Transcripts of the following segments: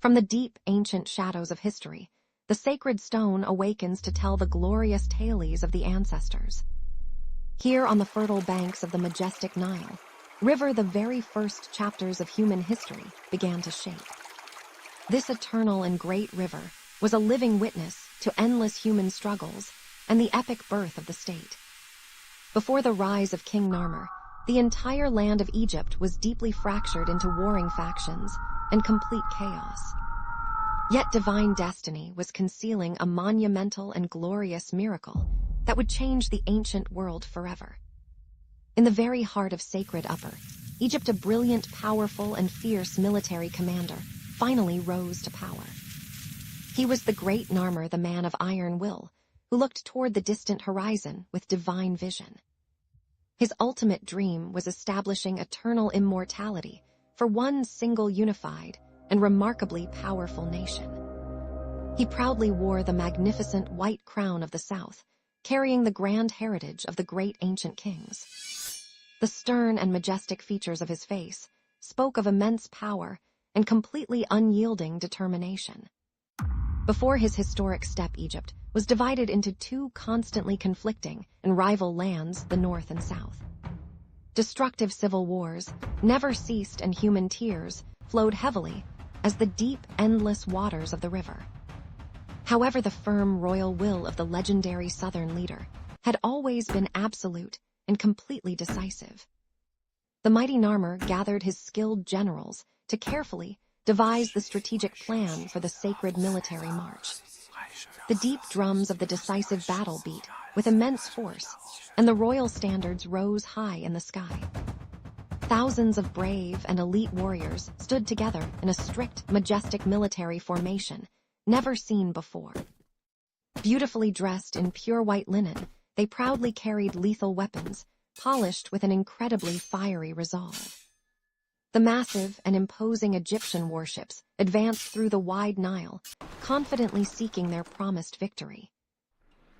From the deep, ancient shadows of history, the sacred stone awakens to tell the glorious tales of the ancestors. Here on the fertile banks of the majestic Nile, river the very first chapters of human history began to shape. This eternal and great river was a living witness to endless human struggles and the epic birth of the state. Before the rise of King Narmer, the entire land of Egypt was deeply fractured into warring factions and complete chaos. Yet divine destiny was concealing a monumental and glorious miracle that would change the ancient world forever. In the very heart of sacred Upper, Egypt, a brilliant, powerful, and fierce military commander finally rose to power. He was the great Narmer, the man of iron will, who looked toward the distant horizon with divine vision. His ultimate dream was establishing eternal immortality for one single unified and remarkably powerful nation. He proudly wore the magnificent white crown of the South, carrying the grand heritage of the great ancient kings. The stern and majestic features of his face spoke of immense power and completely unyielding determination. Before his historic step, Egypt was divided into two constantly conflicting and rival lands, the North and South. Destructive civil wars never ceased, and human tears flowed heavily as the deep, endless waters of the river. However, the firm royal will of the legendary southern leader had always been absolute and completely decisive. The mighty Narmer gathered his skilled generals to carefully devise the strategic plan for the sacred military march. The deep drums of the decisive battle beat with immense force, and the royal standards rose high in the sky. Thousands of brave and elite warriors stood together in a strict, majestic military formation never seen before. Beautifully dressed in pure white linen, they proudly carried lethal weapons, polished with an incredibly fiery resolve. The massive and imposing Egyptian warships advanced through the wide Nile, confidently seeking their promised victory.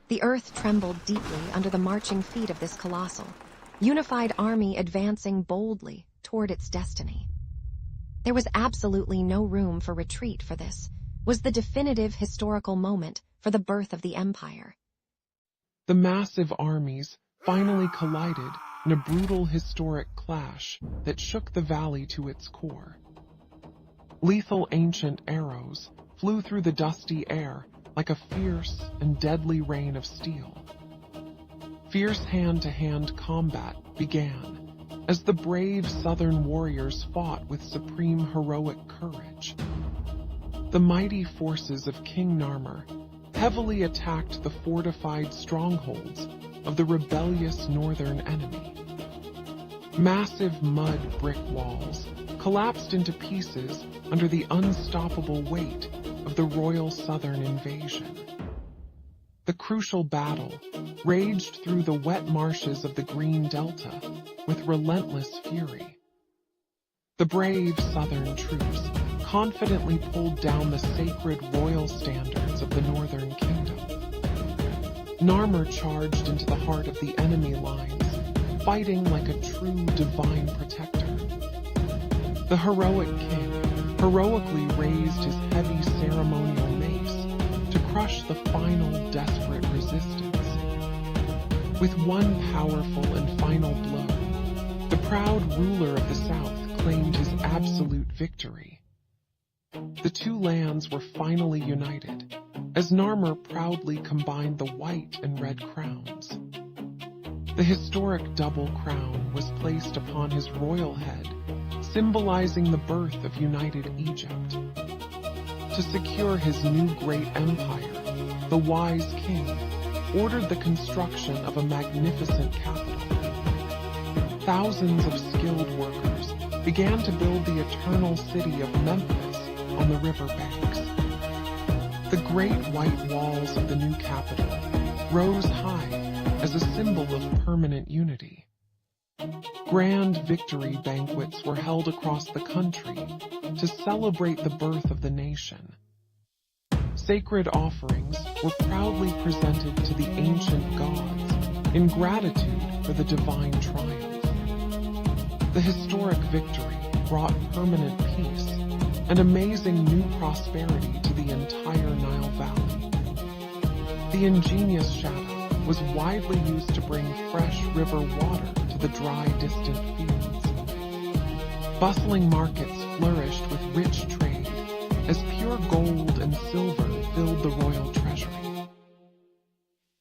The earth trembled deeply under the marching feet of this colossal, unified army advancing boldly toward its destiny. There was absolutely no room for retreat, for this was the definitive historical moment for the birth of the empire. The massive armies finally collided in a brutal historic clash that shook the valley to its core. Lethal ancient arrows flew through the dusty air like a fierce and deadly rain of steel. Fierce hand-to-hand combat began as the brave southern warriors fought with supreme heroic courage. The mighty forces of King Narmer heavily attacked the fortified strongholds of the rebellious northern enemy. Massive mud brick walls collapsed into pieces under the unstoppable weight of the royal southern invasion. The crucial battle raged through the wet marshes of the Nile Delta with relentless fury. The brave southern troops confidently pulled down the sacred royal standards of the northern kingdom. Narmer charged into the heart of the enemy lines, fighting like a true divine protector. The heroic king heroically raised his heavy ceremonial mace to crush the final desperate resistance. With one powerful and final blow, the proud ruler of the South claimed his absolute victory. The two lands were finally united, as Narmer proudly combined the white and red crowns. The historic double crown was placed upon his royal head, symbolizing the birth of united Egypt. To secure his new great empire, the wise king ordered the construction of a magnificent capital. Thousands of skilled workers began to build the eternal city of Memphis on the river banks. The great white walls of the new capital rose high as a symbol of permanent unity. Grand victory banquets were held across the country to celebrate the birth of the nation. Sacred offerings were proudly presented to the ancient gods in gratitude for the divine triumph. The historic victory brought permanent peace an amazing new prosperity to the entire Nile Valley. The ingenious shadow was widely used to bring fresh river water to the dry, distant fields. Bustling markets flourished with rich trade, as pure gold and silver filled the royal treasury.